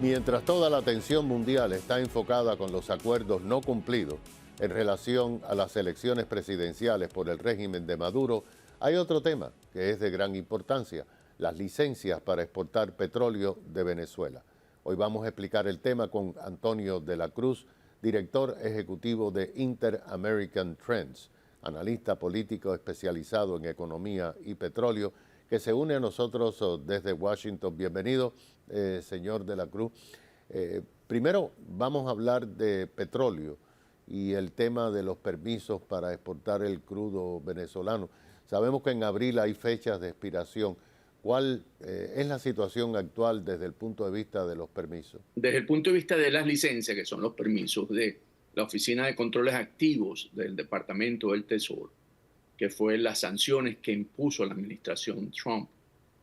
Mientras toda la atención mundial está enfocada con los acuerdos no cumplidos en relación a las elecciones presidenciales por el régimen de Maduro, hay otro tema que es de gran importancia: las licencias para exportar petróleo de Venezuela. Hoy vamos a explicar el tema con Antonio de la Cruz, director ejecutivo de Inter-American Trends, analista político especializado en economía y petróleo, que se une a nosotros desde Washington. Bienvenido, señor de la Cruz. Primero vamos a hablar de petróleo y el tema de los permisos para exportar el crudo venezolano. Sabemos que en abril hay fechas de expiración. ¿Cuál es la situación actual desde el punto de vista de los permisos? Desde el punto de vista de las licencias, que son los permisos de la Oficina de Controles Activos del Departamento del Tesoro, que fue las sanciones que impuso la administración Trump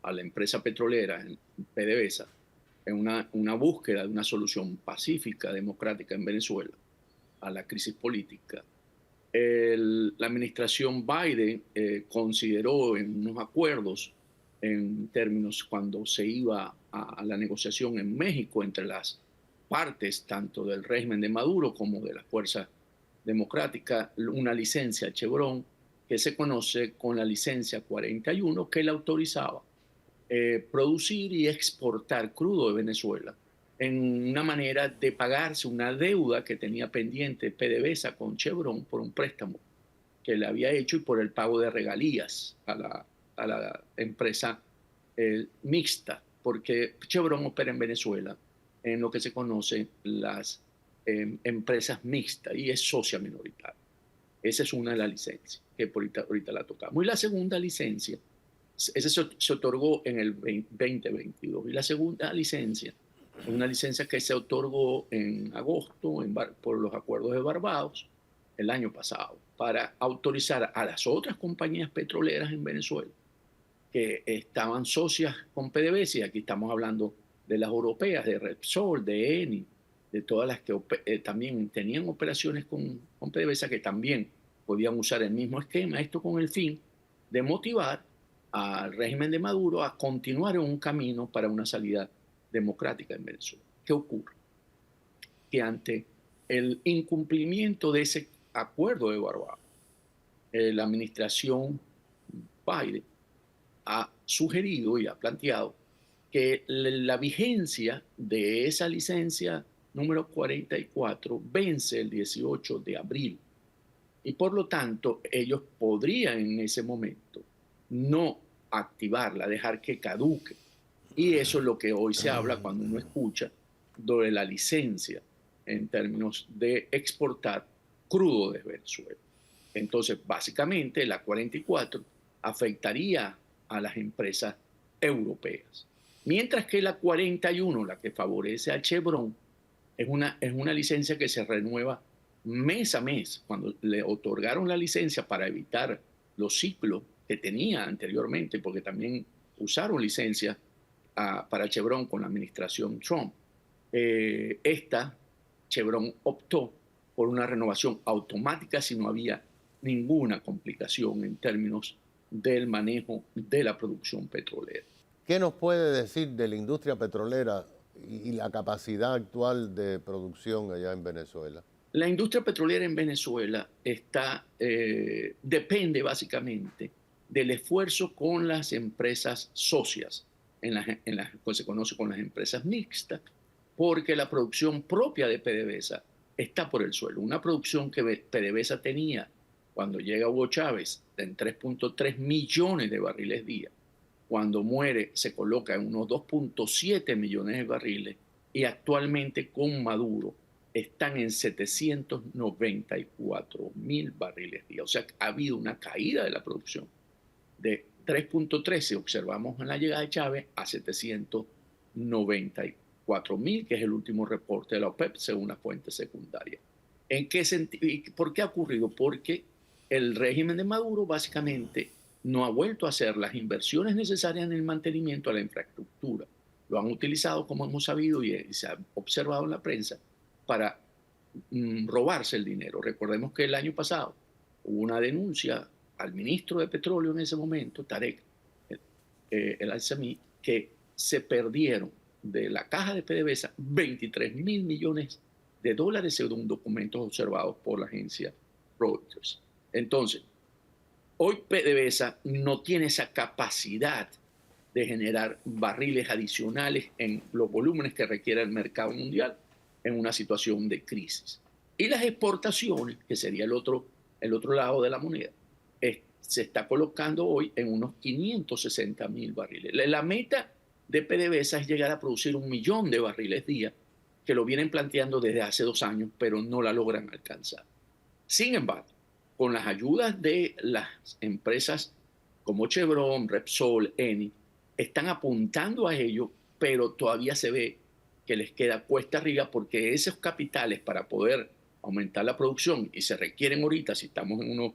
a la empresa petrolera PDVSA en una búsqueda de una solución pacífica, democrática en Venezuela a la crisis política. La administración Biden consideró en unos acuerdos en términos cuando se iba a la negociación en México entre las partes, tanto del régimen de Maduro como de las fuerzas democráticas, una licencia Chevron que se conoce con la licencia 41, que le autorizaba producir y exportar crudo de Venezuela en una manera de pagarse una deuda que tenía pendiente PDVSA con Chevron por un préstamo que le había hecho y por el pago de regalías a la empresa mixta, porque Chevron opera en Venezuela en lo que se conoce las empresas mixtas y es socia minoritaria. Esa es una de las licencias que ahorita la tocamos. Y la segunda licencia, esa se otorgó en el 2022. Y la segunda licencia es una licencia que se otorgó en agosto por los acuerdos de Barbados el año pasado para autorizar a las otras compañías petroleras en Venezuela que estaban socias con PDVSA, y aquí estamos hablando de las europeas, de Repsol, de Eni, de todas las que también tenían operaciones con PDVSA, que también podían usar el mismo esquema, esto con el fin de motivar al régimen de Maduro a continuar en un camino para una salida democrática en Venezuela. ¿Qué ocurre? Que ante el incumplimiento de ese acuerdo de Barbados, la administración Biden ha sugerido y ha planteado que la vigencia de esa licencia número 44 vence el 18 de abril y por lo tanto ellos podrían en ese momento no activarla, dejar que caduque. Y eso es lo que hoy se habla cuando uno escucha de la licencia en términos de exportar crudo de Venezuela. Entonces, básicamente, la 44 afectaría a las empresas europeas. Mientras que la 41, la que favorece a Chevron, es una licencia que se renueva mes a mes. Cuando le otorgaron la licencia para evitar los ciclos que tenía anteriormente, porque también usaron licencias para Chevron con la administración Trump, Chevron optó por una renovación automática si no había ninguna complicación en términos del manejo de la producción petrolera. ¿Qué nos puede decir de la industria petrolera y la capacidad actual de producción allá en Venezuela? La industria petrolera en Venezuela depende básicamente del esfuerzo con las empresas socias, que se conoce con las empresas mixtas, porque la producción propia de PDVSA está por el suelo. Una producción que PDVSA tenía cuando llega Hugo Chávez en 3.3 millones de barriles día. Cuando muere se coloca en unos 2.7 millones de barriles y actualmente con Maduro están en 794.000 barriles día. O sea, ha habido una caída de la producción de 3.3, si observamos en la llegada de Chávez, a 794.000, que es el último reporte de la OPEP, según la fuente secundaria. ¿En qué sentido? ¿Por qué ha ocurrido? Porque el régimen de Maduro básicamente no ha vuelto a hacer las inversiones necesarias en el mantenimiento a la infraestructura. Lo han utilizado, como hemos sabido y se ha observado en la prensa, para robarse el dinero. Recordemos que el año pasado hubo una denuncia al ministro de Petróleo en ese momento, Tarek El Al-Sami, que se perdieron de la caja de PDVSA 23.000 millones de dólares según documentos observados por la agencia Reuters. Entonces, hoy PDVSA no tiene esa capacidad de generar barriles adicionales en los volúmenes que requiere el mercado mundial en una situación de crisis. Y las exportaciones, que sería el otro lado de la moneda, se está colocando hoy en unos 560.000 barriles. La meta de PDVSA es llegar a producir 1 millón de barriles día, que lo vienen planteando desde hace 2 años, pero no la logran alcanzar. Sin embargo, con las ayudas de las empresas como Chevron, Repsol, Eni, están apuntando a ello, pero todavía se ve que les queda cuesta arriba porque esos capitales para poder aumentar la producción, y se requieren ahorita, si estamos en unos,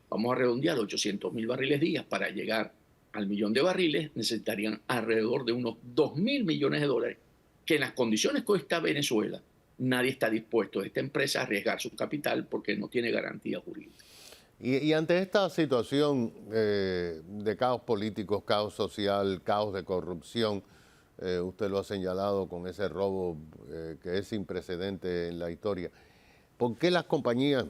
vamos a redondear, 800.000 barriles día para llegar al 1 millón de barriles, necesitarían alrededor de unos 2.000 millones de dólares, que en las condiciones que está Venezuela, nadie está dispuesto de esta empresa a arriesgar su capital porque no tiene garantía jurídica. Y ante esta situación de caos político, caos social, caos de corrupción, usted lo ha señalado con ese robo que es sin precedente en la historia, ¿por qué las compañías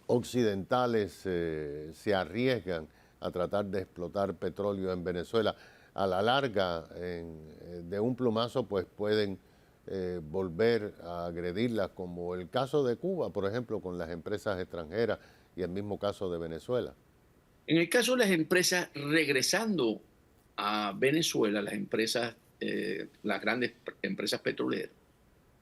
occidentales se arriesgan a tratar de explotar petróleo en Venezuela? A la larga, de un plumazo, pues pueden volver a agredirlas, como el caso de Cuba, por ejemplo, con las empresas extranjeras, y el mismo caso de Venezuela. En el caso de las empresas, regresando a Venezuela, las grandes empresas petroleras,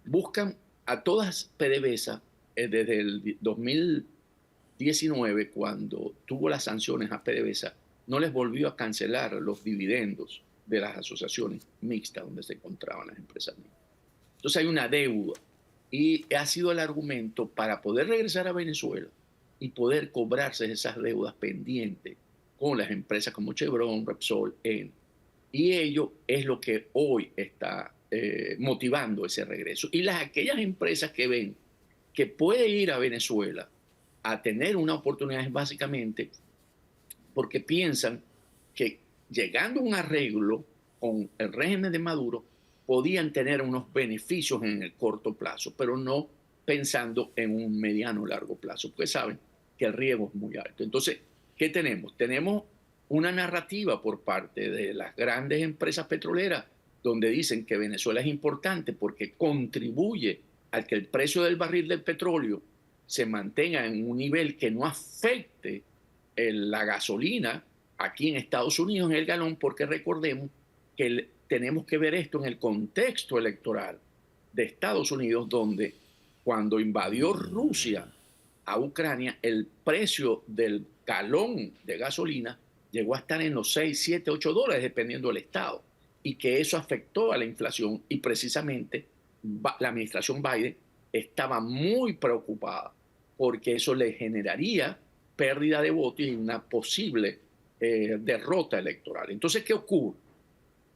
buscan a todas PDVSA desde el 2019, cuando tuvo las sanciones a PDVSA, no les volvió a cancelar los dividendos de las asociaciones mixtas donde se encontraban las empresas mixtas. Entonces hay una deuda y ha sido el argumento para poder regresar a Venezuela y poder cobrarse esas deudas pendientes con las empresas como Chevron, Repsol, Eni. Y ello es lo que hoy está motivando ese regreso. Y aquellas empresas que ven que puede ir a Venezuela a tener una oportunidad es básicamente porque piensan que llegando a un arreglo con el régimen de Maduro podían tener unos beneficios en el corto plazo, pero no pensando en un mediano o largo plazo, porque saben que el riesgo es muy alto. Entonces, ¿qué tenemos? Tenemos una narrativa por parte de las grandes empresas petroleras donde dicen que Venezuela es importante porque contribuye a que el precio del barril del petróleo se mantenga en un nivel que no afecte la gasolina aquí en Estados Unidos en el galón, porque recordemos que tenemos que ver esto en el contexto electoral de Estados Unidos, donde cuando invadió Rusia a Ucrania, el precio del galón de gasolina llegó a estar en los 6, 7, 8 dólares, dependiendo del estado, y que eso afectó a la inflación, y precisamente la administración Biden estaba muy preocupada porque eso le generaría pérdida de votos y una posible derrota electoral. Entonces, ¿qué ocurre?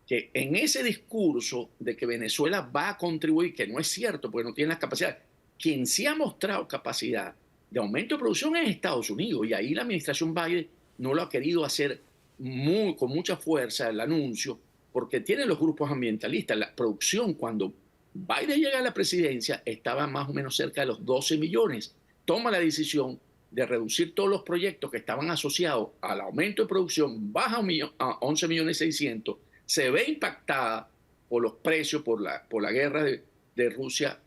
Que en ese discurso de que Venezuela va a contribuir, que no es cierto porque no tiene las capacidades, quien sí ha mostrado capacidad de aumento de producción es Estados Unidos, y ahí la administración Biden no lo ha querido hacer con mucha fuerza el anuncio, porque tiene los grupos ambientalistas. La producción, cuando Biden llega a la presidencia, estaba más o menos cerca de los 12 millones. Toma la decisión de reducir todos los proyectos que estaban asociados al aumento de producción, baja a 11 millones 600, se ve impactada por los precios, por la guerra de Rusia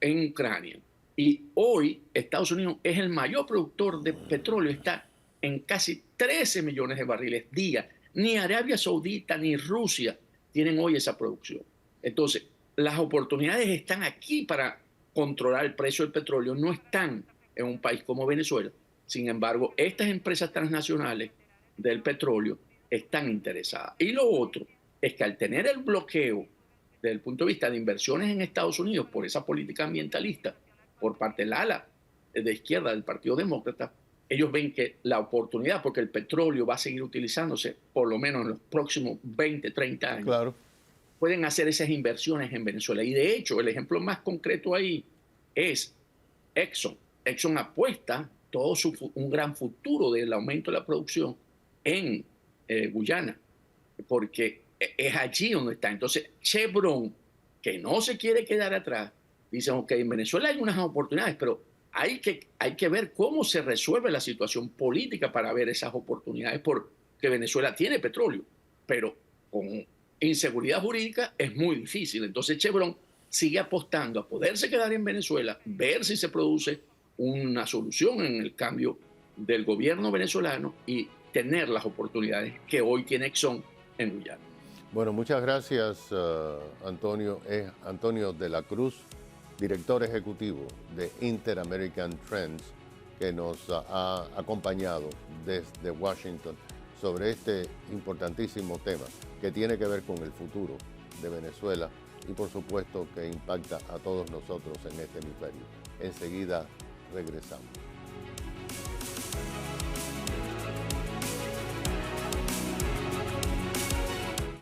en Ucrania. Y hoy Estados Unidos es el mayor productor de petróleo, está en casi 13 millones de barriles día. Ni Arabia Saudita ni Rusia tienen hoy esa producción. Entonces, las oportunidades están aquí para controlar el precio del petróleo, no están en un país como Venezuela. Sin embargo, estas empresas transnacionales del petróleo están interesadas. Y lo otro es que al tener el bloqueo desde el punto de vista de inversiones en Estados Unidos por esa política ambientalista por parte del ala de izquierda del Partido Demócrata, ellos ven que la oportunidad, porque el petróleo va a seguir utilizándose por lo menos en los próximos 20, 30 años, claro, pueden hacer esas inversiones en Venezuela. Y de hecho, el ejemplo más concreto ahí es Exxon. Exxon apuesta un gran futuro del aumento de la producción en Guyana, porque es allí donde está. Entonces, Chevron, que no se quiere quedar atrás, dice, ok, en Venezuela hay unas oportunidades, pero hay que ver cómo se resuelve la situación política para ver esas oportunidades, porque Venezuela tiene petróleo, pero con inseguridad jurídica es muy difícil. Entonces Chevron sigue apostando a poderse quedar en Venezuela, ver si se produce una solución en el cambio del gobierno venezolano y tener las oportunidades que hoy tiene Exxon en Guyana. Bueno, muchas gracias, Antonio. Es Antonio de la Cruz, director ejecutivo de Inter-American Trends, que nos ha acompañado desde Washington sobre este importantísimo tema que tiene que ver con el futuro de Venezuela y por supuesto que impacta a todos nosotros en este hemisferio. Enseguida regresamos.